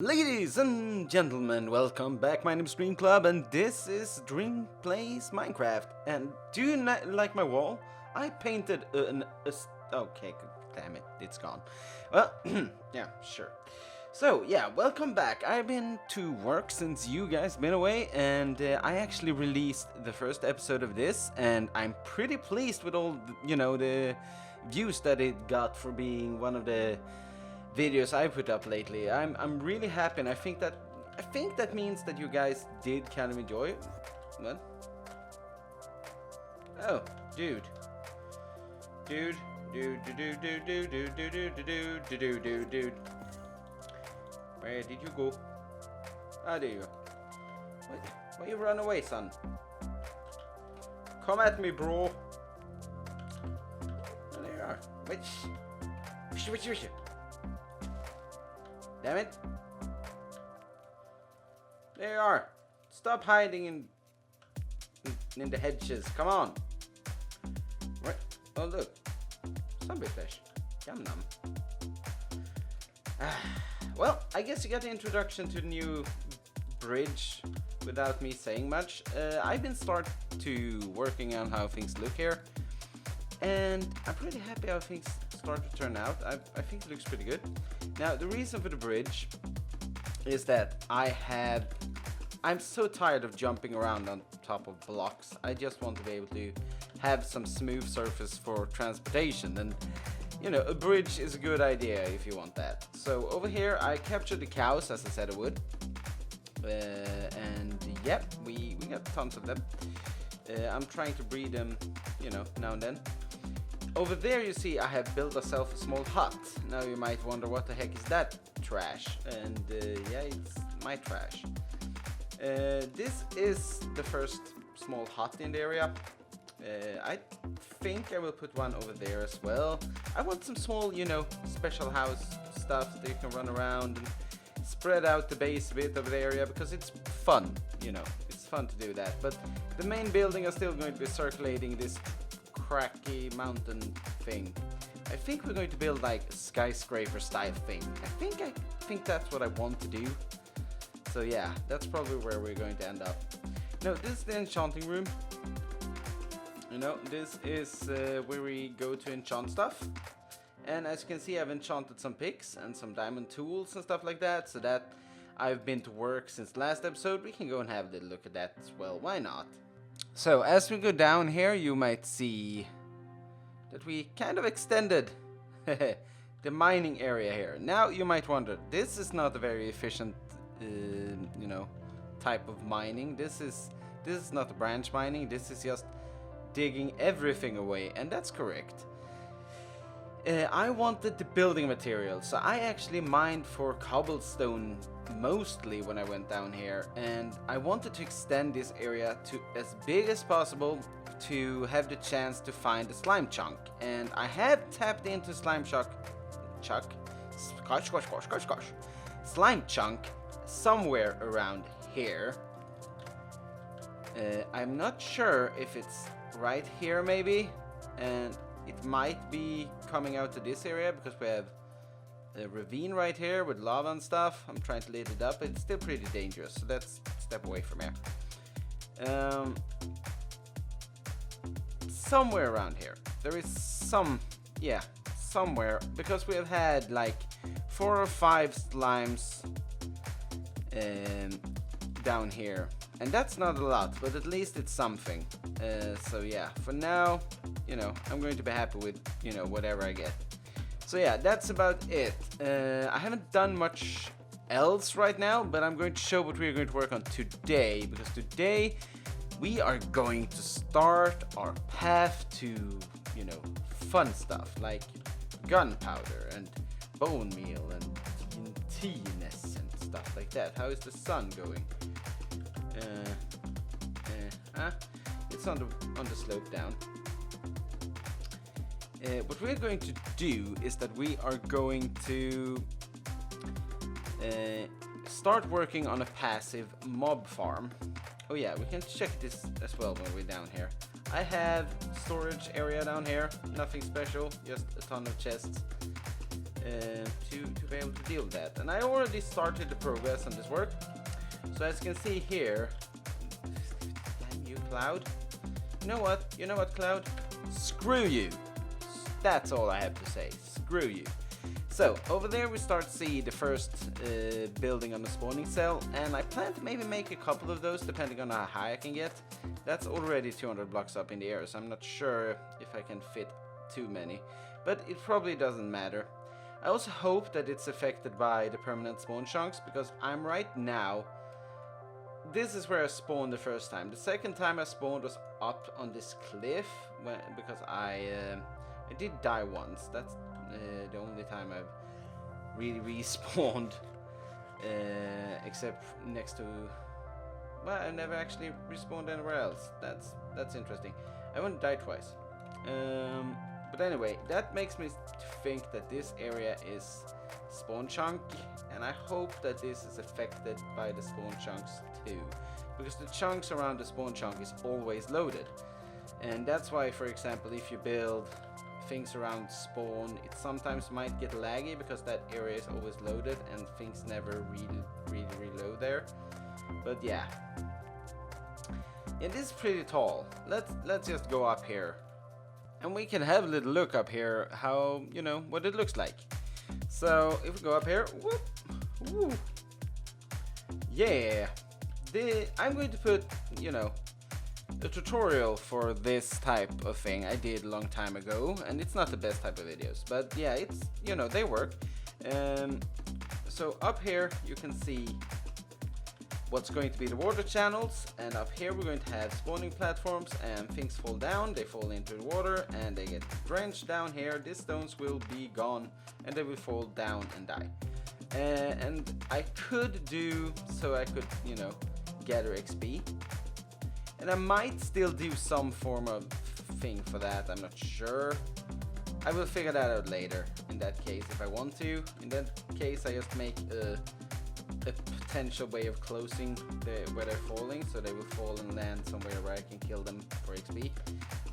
Ladies and gentlemen, welcome back. My name is Dreamklub, and this is Dream Plays Minecraft. And do you not like my wall? I painted okay, damn it, it's gone. Well, yeah, sure. So, yeah, welcome back. I've been to work since you guys been away, and I actually released the first episode of this, and I'm pretty pleased with all, the views that it got for being one of the videos I put up lately. I'm really happy, and I think that means that you guys did kind of enjoy it. What? Oh, dude. Dude. Where did you go? Ah, there you go. Why you run away, son? Come at me, bro. Oh, there you are. Which? Damn it. There you are. Stop hiding in the hedges. Come on. Right. Oh, look. Zombie fish. Yum num. Well, I guess you got the introduction to the new bridge without me saying much. I've been starting to working on how things look here. And I'm pretty happy how things start to turn out. I think it looks pretty good. Now, the reason for the bridge is that I'm so tired of jumping around on top of blocks. I just want to be able to have some smooth surface for transportation, and a bridge is a good idea if you want that. So over here I captured the cows as I said I would, and yeah, we got tons of them. I'm trying to breed them, now and then. Over there you see I have built myself a small hut. Now you might wonder what the heck is that trash, and yeah, it's my trash. This is the first small hut in the area. I think I will put one over there as well. I want some small, special house stuff that you can run around and spread out the base a bit of the area, because it's fun, it's fun to do that. But the main building is still going to be circulating this cracky mountain thing. I think we're going to build like a skyscraper style thing. I think that's what I want to do. So yeah, that's probably where we're going to end up. No, this is the enchanting room. This is where we go to enchant stuff. And as you can see, I've enchanted some picks and some diamond tools and stuff like that, so that I've been to work since the last episode. We can go and have a little look at that as well, why not? So as we go down here, you might see that we kind of extended the mining area here. Now you might wonder, this is not a very efficient type of mining. This is not a branch mining. This is just digging everything away, and that's correct. I wanted the building materials, so I actually mined for cobblestone mostly when I went down here, and I wanted to extend this area to as big as possible to have the chance to find the slime chunk. And I have tapped into slime chunk somewhere around here. I'm not sure if it's right here maybe, and it might be coming out to this area because we have a ravine right here with lava and stuff. I'm trying to lit it up, but it's still pretty dangerous, so let's step away from here. Somewhere around here there is somewhere, because we have had like 4 or 5 slimes down here, and that's not a lot, but at least it's something. So yeah, for now, I'm going to be happy with, whatever I get. So yeah, that's about it. I haven't done much else right now, but I'm going to show what we're going to work on today, because today we are going to start our path to, fun stuff like gunpowder and bone meal and TNTness and stuff like that. How is the sun going? It's on the slope down. What we're going to do is that we are going to start working on a passive mob farm. Oh yeah, we can check this as well when we're down here. I have storage area down here, nothing special, just a ton of chests. to be able to deal with that. And I already started the progress on this work. So as you can see here, damn you, Cloud. You know what, Cloud? Screw you. That's all I have to say. Screw you. So over there we start to see the first building on the spawning cell, and I plan to maybe make a couple of those depending on how high I can get. That's already 200 blocks up in the air, so I'm not sure if I can fit too many, but it probably doesn't matter. I also hope that it's affected by the permanent spawn chunks, because I'm right now, this is where I spawned the first time. The second time I spawned was up on this cliff because I did die once. That's the only time I've really respawned, except next to, well, I never actually respawned anywhere else. That's interesting. I wouldn't die twice. But anyway, that makes me think that this area is spawn chunk, and I hope that this is affected by the spawn chunks too, because the chunks around the spawn chunk is always loaded, and that's why, for example, if you build things around spawn, it sometimes might get laggy because that area is always loaded and things never really reload there. But yeah, this is pretty tall. Let's just go up here, and we can have a little look up here how, you know, what it looks like. So if we go up here, whoop, woo, yeah, I'm going to put, you know, a tutorial for this type of thing I did a long time ago, and it's not the best type of videos, but yeah, it's, you know, they work. So up here you can see what's going to be the water channels, and up here we're going to have spawning platforms, and things fall down, they fall into the water and they get drenched down here. These stones will be gone and they will fall down and die. And I could do so I could, you know, gather XP, and I might still do some form of thing for that. I'm not sure. I will figure that out later in that case if I want to. In that case I just make a potential way of closing where they're falling, so they will fall and land somewhere where I can kill them for XP.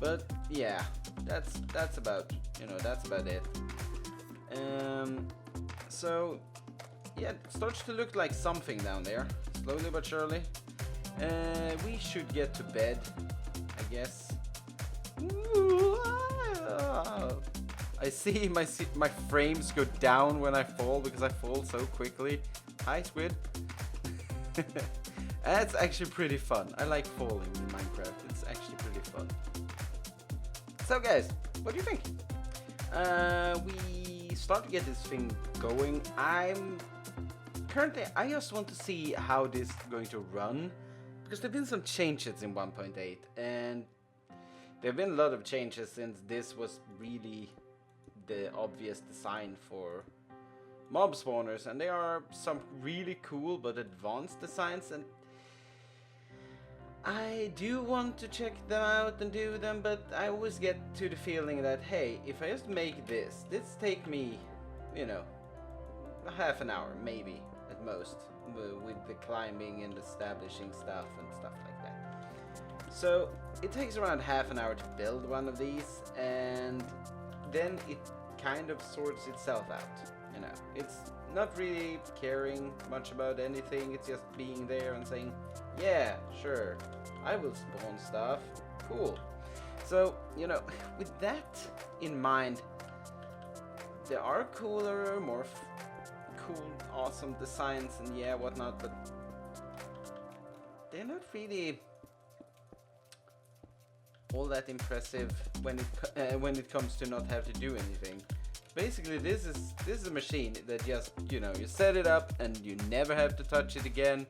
But yeah, that's about, you know, that's about it. So yeah, it starts to look like something down there, slowly but surely. We should get to bed, I guess. I see my frames go down when I fall because I fall so quickly. Hi, Squid. That's actually pretty fun. I like falling in Minecraft. It's actually pretty fun. So guys, what do you think? We start to get this thing going. I just want to see how this is going to run, because there have been some changes in 1.8, and there have been a lot of changes since this was really the obvious design for mob spawners, and there are some really cool but advanced designs, and I do want to check them out and do them, but I always get to the feeling that, hey, if I just make this take me, you know, half an hour maybe at most, with the climbing and establishing stuff and stuff like that. So it takes around half an hour to build one of these, and then it kind of sorts itself out. You know, it's not really caring much about anything, it's just being there and saying, yeah, sure, I will spawn stuff, cool. So, you know, with that in mind, there are cooler, more cool, awesome designs and yeah, whatnot, but they're not really all that impressive when it comes to not have to do anything. Basically, this is a machine that just, you know, you set it up and you never have to touch it again.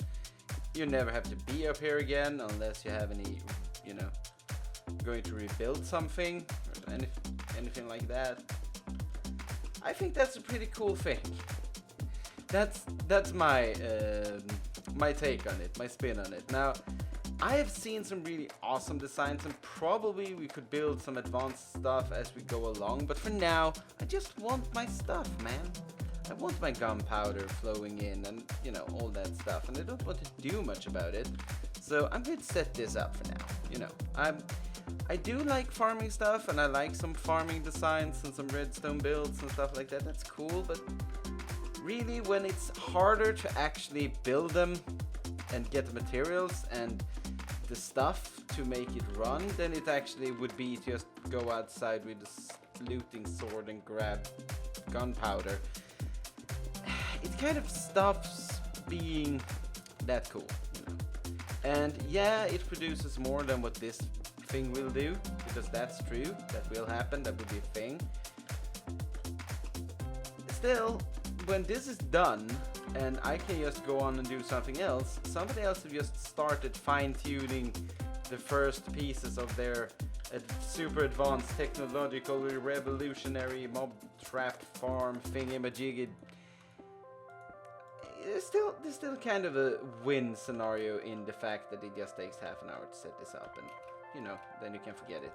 You never have to be up here again unless you have any, you know, going to rebuild something or anything like that. I think that's a pretty cool thing. That's my my take on it, my spin on it. Now, I have seen some really awesome designs, and probably we could build some advanced stuff as we go along, but for now, I just want my stuff, man. I want my gunpowder flowing in and, you know, all that stuff, and I don't want to do much about it. So I'm going to set this up for now. You know, I do like farming stuff, and I like some farming designs and some redstone builds and stuff like that. That's cool, but really when it's harder to actually build them and get the materials and the stuff to make it run, then it actually would be just go outside with a looting sword and grab gunpowder. It kind of stops being that cool, you know. And yeah, it produces more than what this thing will do, because that's true, that will happen, that will be a thing. Still, when this is done and I can just go on and do something else, somebody else have just started fine-tuning the first pieces of their super advanced technological revolutionary Mobtrap farm thingy-majiggy. There's still kind of a win scenario in the fact that it just takes half an hour to set this up, and you know, then you can forget it.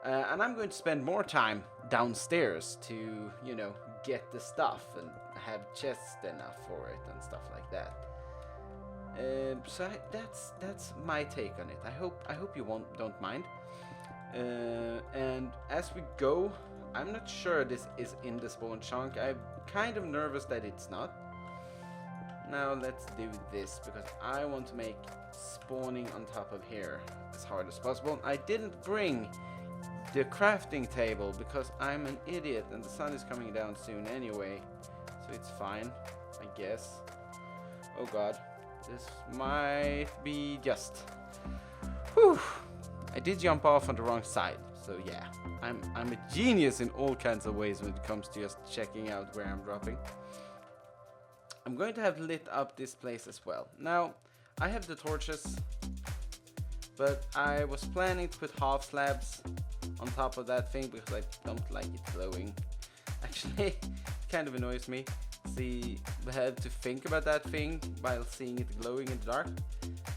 And I'm going to spend more time downstairs to, you know, get the stuff and have chests enough for it and stuff like that. So that's my take on it. I hope you don't mind. And as we go, I'm not sure this is in the spawn chunk. I'm kind of nervous that it's not. Now let's do this, because I want to make spawning on top of here as hard as possible. I didn't bring the crafting table because I'm an idiot and the sun is coming down soon anyway, so it's fine, I guess. Oh god, this might be just... Whew! I did jump off on the wrong side, so yeah, I'm a genius in all kinds of ways when it comes to just checking out where I'm dropping. I'm going to have lit up this place as well. Now, I have the torches, but I was planning to put half slabs on top of that thing because I don't like it glowing. Actually, it kind of annoys me. See, I have to think about that thing while seeing it glowing in the dark.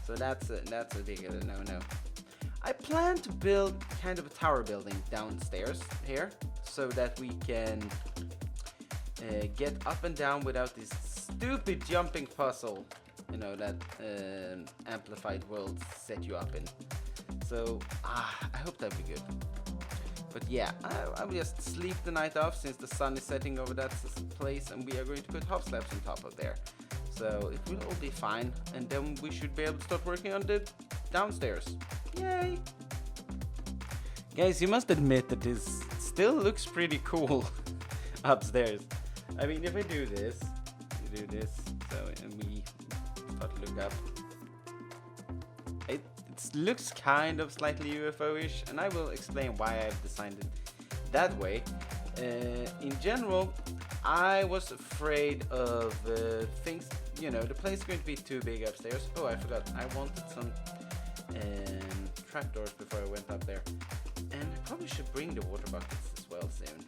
So that's a big no-no. I plan to build kind of a tower building downstairs here, so that we can get up and down without this stupid jumping puzzle, you know, that amplified worlds set you up in. So I hope that'll be good. But yeah, I will just sleep the night off since the sun is setting over that place, and we are going to put half slabs on top of there. So it will all be fine, and then we should be able to start working on the downstairs. Yay! Guys, you must admit that this still looks pretty cool upstairs. I mean, if I do this, you do this, so, and we start to look up. It looks kind of slightly UFO-ish, and I will explain why I've designed it that way. In general, I was afraid of things, you know, the place is going to be too big upstairs. Oh, I forgot, I wanted some trapdoors before I went up there. And I probably should bring the water buckets as well soon.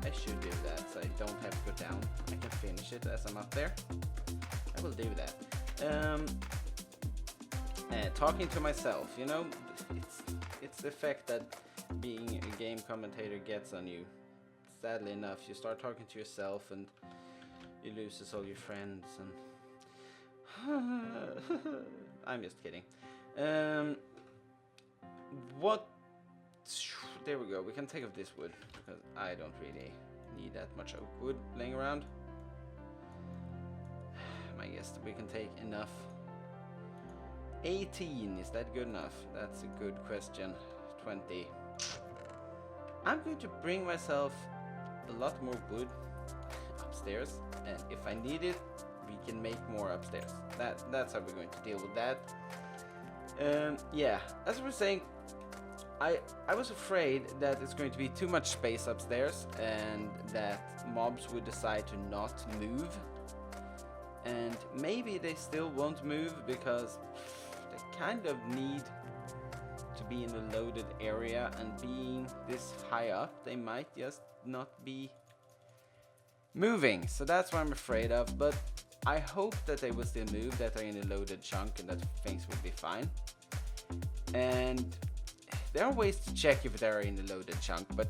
I should do that, so I don't have to go down. I can finish it as I'm up there. I will do that. Talking to myself, you know, it's the effect that being a game commentator gets on you. Sadly enough, you start talking to yourself and you lose all your friends and... I'm just kidding. There we go, we can take off this wood, because I don't really need that much oak wood laying around. I guess we can take enough. 18, is that good enough? That's a good question. 20. I'm going to bring myself a lot more wood upstairs, and if I need it, we can make more upstairs. That's how we're going to deal with that. Yeah, as I was saying, I was afraid that it's going to be too much space upstairs and that mobs would decide to not move. And maybe they still won't move because they kind of need to be in a loaded area, and being this high up, they might just not be moving. So that's what I'm afraid of, but I hope that they will still move, that they're in a loaded chunk and that things will be fine. And there are ways to check if they're in a loaded chunk, but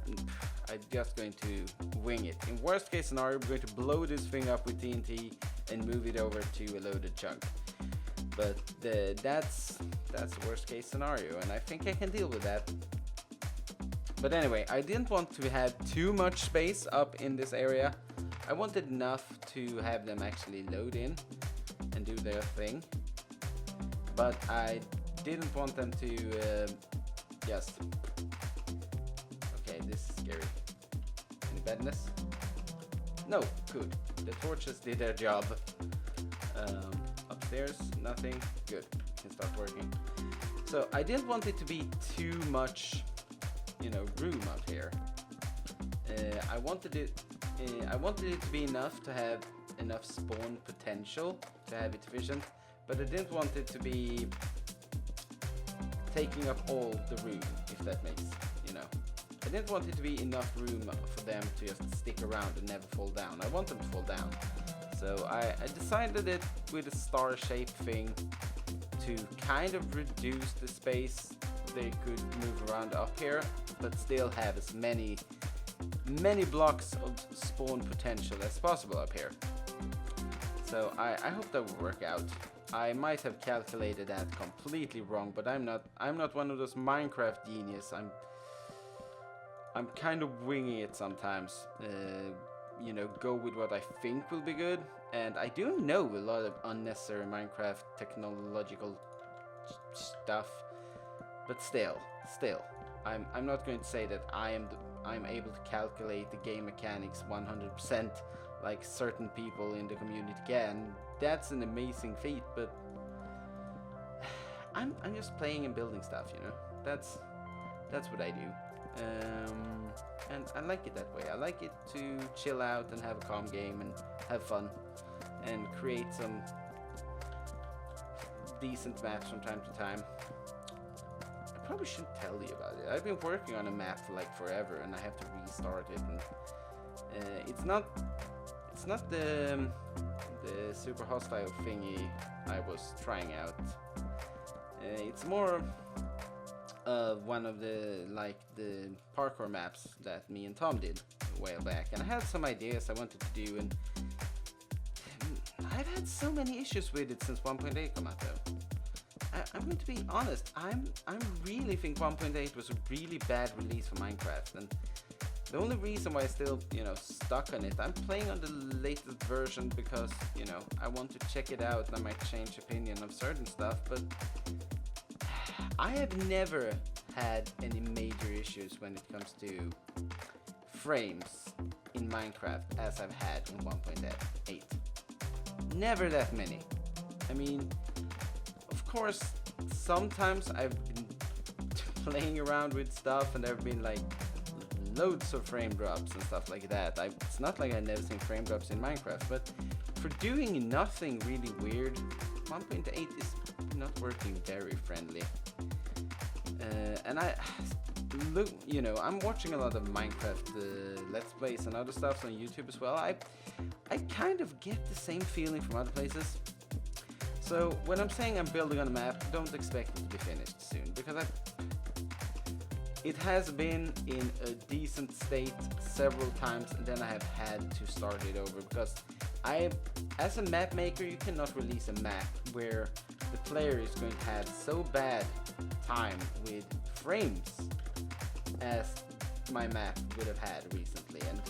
I'm just going to wing it. In worst case scenario, we're going to blow this thing up with TNT and move it over to a loaded chunk. But that's the worst case scenario, and I think I can deal with that. But anyway, I didn't want to have too much space up in this area. I wanted enough to have them actually load in and do their thing. But I didn't want them to just... Okay, this is scary. Any badness? No, good. The torches did their job. Upstairs, nothing. Good. Can start working. So I didn't want it to be too much, room out here. I wanted it to be enough to have enough spawn potential to have it efficient, but I didn't want it to be taking up all the room, if that makes, I didn't want it to be enough room for them to just stick around and never fall down. I want them to fall down. So I designed it with a star shape thing to kind of reduce the space they could move around up here, but still have as many blocks of spawn potential as possible up here. So I hope that will work out. I might have calculated that completely wrong, but I'm not one of those Minecraft genius. I'm kind of winging it sometimes. Go with what I think will be good, and I do know a lot of unnecessary Minecraft technological stuff, but still, I'm not going to say that I'm able to calculate the game mechanics 100% like certain people in the community can. That's an amazing feat, but I'm just playing and building stuff, That's what I do. And I like it that way. I like it to chill out and have a calm game and have fun and create some decent maps from time to time. I probably shouldn't tell you about it. I've been working on a map for like forever, and I have to restart it. And it's not the super hostile thingy I was trying out. It's more one of the parkour maps that me and Tom did a while back, and I had some ideas I wanted to do, and I've had so many issues with it since 1.8 came out though. I'm going to be honest, I really think 1.8 was a really bad release for Minecraft, and the only reason why I still, stuck on it, I'm playing on the latest version because, I want to check it out and I might change opinion of certain stuff, but I have never had any major issues when it comes to frames in Minecraft as I've had in 1.8. Never that many. I mean, of course, sometimes I've been playing around with stuff and there have been like loads of frame drops and stuff like that. It's not like I've never seen frame drops in Minecraft, but for doing nothing really weird, 1.8 is not working very friendly. And I look, I'm watching a lot of Minecraft Let's Plays and other stuff on YouTube as well. I kind of get the same feeling from other places. So when I'm saying I'm building on a map, don't expect it to be finished soon, because it has been in a decent state several times, and then I have had to start it over because as a map maker, you cannot release a map where the player is going to have so bad time with frames as my map would have had recently. And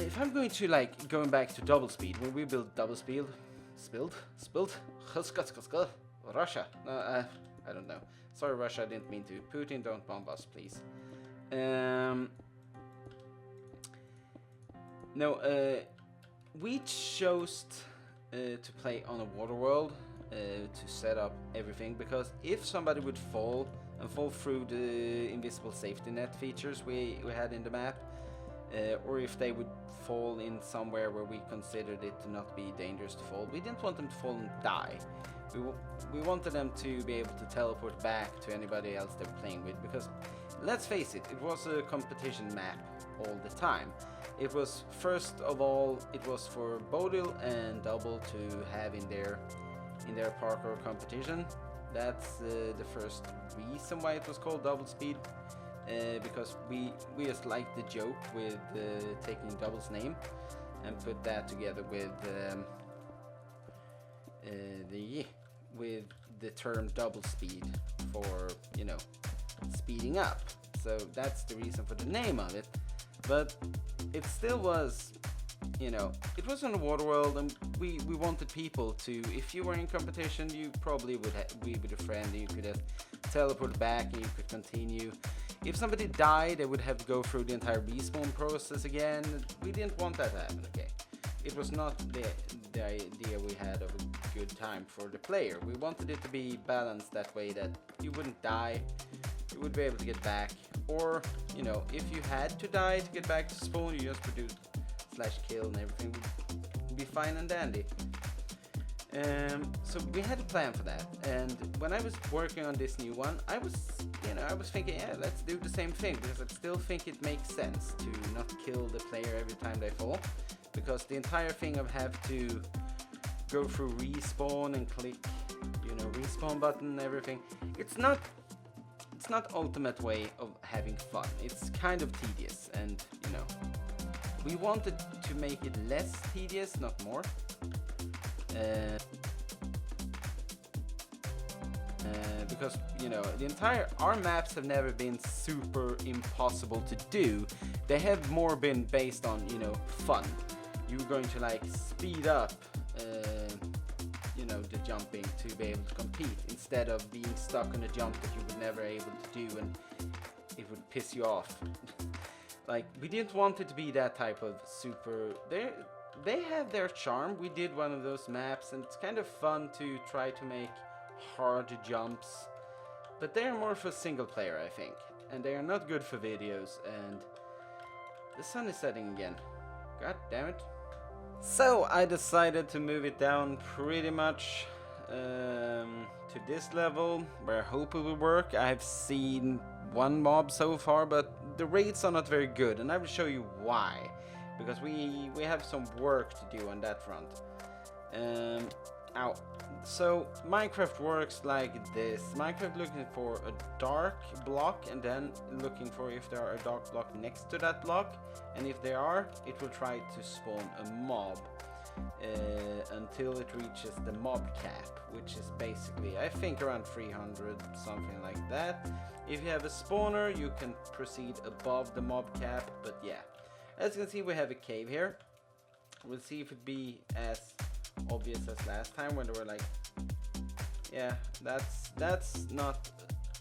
if I'm going to going back to double speed, when we build double speed, Russia. I don't know. Sorry, Russia, I didn't mean to. Putin, don't bomb us, please. We chose to play on a water world to set up everything, because if somebody would fall through the invisible safety net features we had in the map, or if they would fall in somewhere where we considered it to not be dangerous to fall, we didn't want them to fall and die. We wanted them to be able to teleport back to anybody else they were playing with, because let's face it, it was a competition map all the time. It was, first of all, it was for Bodil and Double to have in their parkour competition. That's the first reason why it was called Double Speed, because we just liked the joke with taking Double's name and put that together with with the term double speed for, you know, speeding up. So that's the reason for the name of it. But it still was, you know, it was on the water world, and we wanted people to, if you were in competition, you probably would be with a friend, and you could have teleport back and you could continue. If somebody died, they would have to go through the entire respawn process again. We didn't want that to happen, okay? It was not the idea we had of a good time for the player. We wanted it to be balanced that way, that you wouldn't die, you would be able to get back, or, you know, if you had to die to get back to spawn, you just produce /kill and everything would be fine and dandy. So we had a plan for that, and when I was working on this new one, I was thinking, yeah, let's do the same thing, because I still think it makes sense to not kill the player every time they fall, because the entire thing of have to go through respawn and click, you know, respawn button and everything, it's not ultimate way of having fun. It's kind of tedious, and you know, we wanted to make it less tedious, not more. Because, you know, our maps have never been super impossible to do. They have more been based on, you know, fun. You're going to like speed up, you know, the jumping to be able to compete, instead of being stuck on a jump that you were never able to do and it would piss you off. Like, we didn't want it to be that type of super. They have their charm. We did one of those maps, and it's kind of fun to try to make hard jumps, but they're more for single player, I think, and they are not good for videos. And the sun is setting again. God damn it. So I decided to move it down pretty much to this level, where I hope it will work. I have seen one mob so far, but the rates are not very good, and I will show you why, because we have some work to do on that front. So Minecraft works like this. Minecraft looking for a dark block, and then looking for if there are a dark block next to that block, and if there are, it will try to spawn a mob until it reaches the mob cap, which is basically, I think, around 300, something like that. If you have a spawner, you can proceed above the mob cap, but yeah, as you can see, we have a cave here. We'll see if it be as obvious as last time, when they were like, yeah, that's not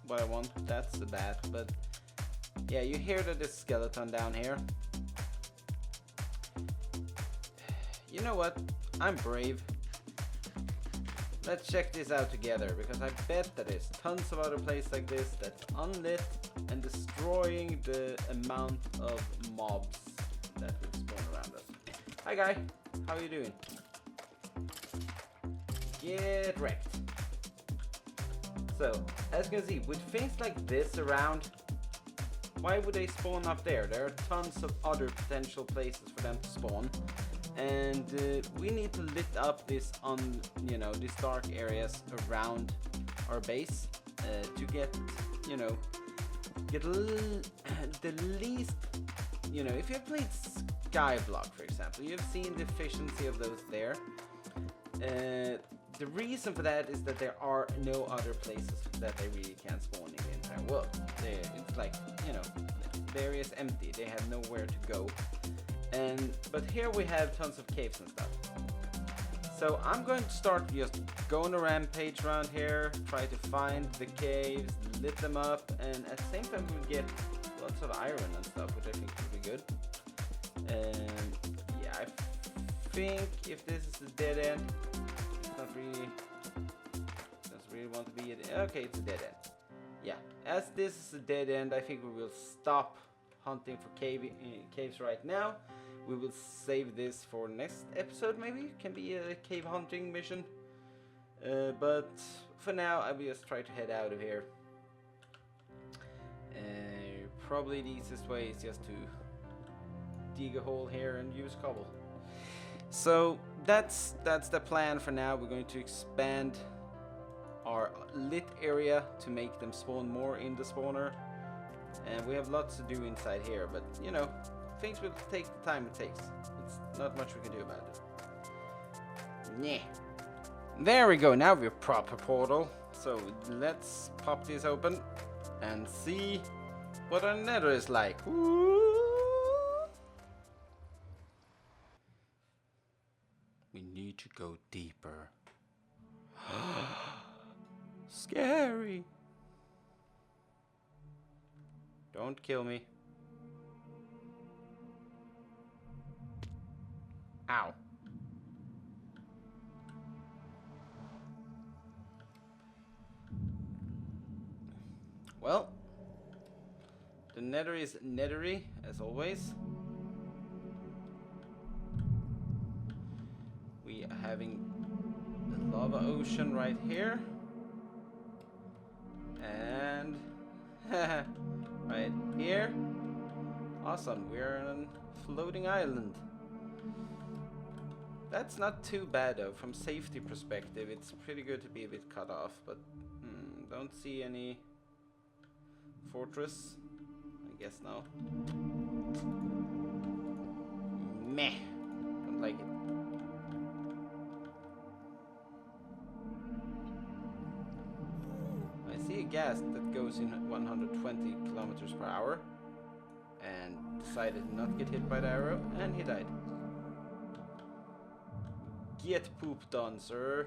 what I want, that's a bat. But yeah, you hear that there's a skeleton down here. You know what, I'm brave. Let's check this out together, because I bet that there's tons of other places like this that's unlit and destroying the amount of mobs that will spawn around us. Hi guy, how are you doing? Get wrecked. So, as you can see, with things like this around, why would they spawn up there? There are tons of other potential places for them to spawn, and we need to lit up this these dark areas around our base to get, you know, the least, you know, if you've played Skyblock, for example, you've seen the efficiency of those there. The reason for that is that there are no other places that they really can spawn in the entire world. It's like, you know, the area is empty, they have nowhere to go. But here we have tons of caves and stuff. So I'm going to start just going a rampage around here, try to find the caves, lit them up, and at the same time we'll get lots of iron and stuff, which I think will be good. Yeah, I think if this is a dead end, it's not really, doesn't really want to be okay, it's a dead end. Yeah, as this is a dead end, I think we will stop hunting for caves right now. We will save this for next episode, maybe. It can be a cave hunting mission. But for now, I will just try to head out of here. Probably the easiest way is just to dig a hole here and use cobble. So that's the plan for now. We're going to expand our lit area to make them spawn more in the spawner. And we have lots to do inside here, but you know, things will take the time it takes. It's not much we can do about it. Nah. There we go, now we're proper portal. So let's pop this open and see what our nether is like. Ooh. We need to go deeper. Scary. Don't kill me. Ow. Well, the nether is nethery, as always. We are having the lava ocean right here. And right here. Awesome, we're on a floating island. That's not too bad though, from safety perspective. It's pretty good to be a bit cut off, but don't see any fortress. I guess no. Meh. Don't like it. I see a ghast that goes in 120 kilometers per hour and decided not to get hit by the arrow, and he died. Get pooped on, sir.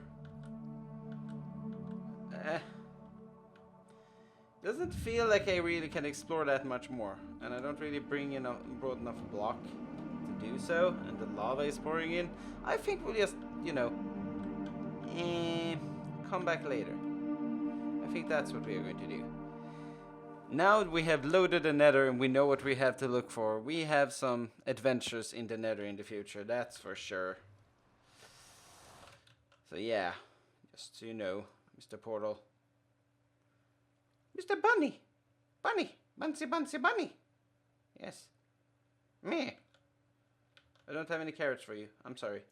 Doesn't feel like I really can explore that much more, and I don't really brought enough block to do so, and the lava is pouring in. I think we'll just, you know, come back later. I think that's what we are going to do. Now we have loaded the nether and we know what we have to look for. We have some adventures in the nether in the future, that's for sure. So yeah, just so you know, Mr. Portal. Mr. Bunny! Bunny! Bunsy Bunny! Yes. Me. I don't have any carrots for you. I'm sorry.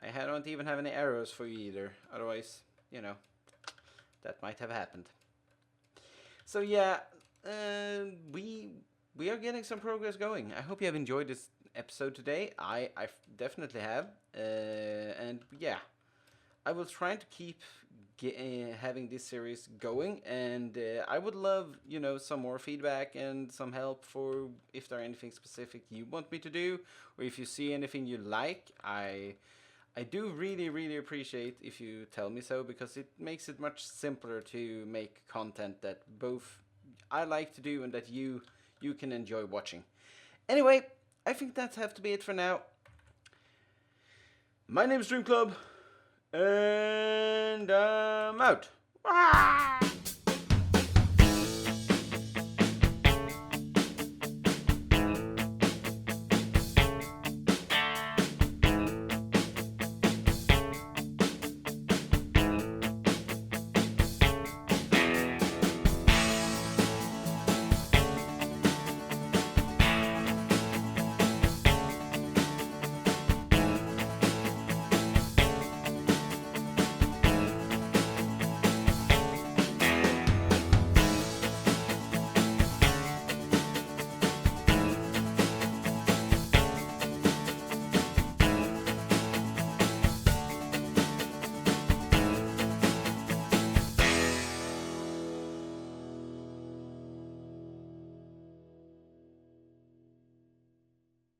I don't even have any arrows for you either. Otherwise, you know, that might have happened. So yeah, we are getting some progress going. I hope you have enjoyed this episode today. I definitely have. And yeah, I will try to keep having this series going, and I would love, you know, some more feedback and some help for if there are anything specific you want me to do, or if you see anything you like. I do really appreciate if you tell me so, because it makes it much simpler to make content that both I like to do and that you can enjoy watching. Anyway, I think that's have to be it for now. My name is Dreamklub, and I'm out.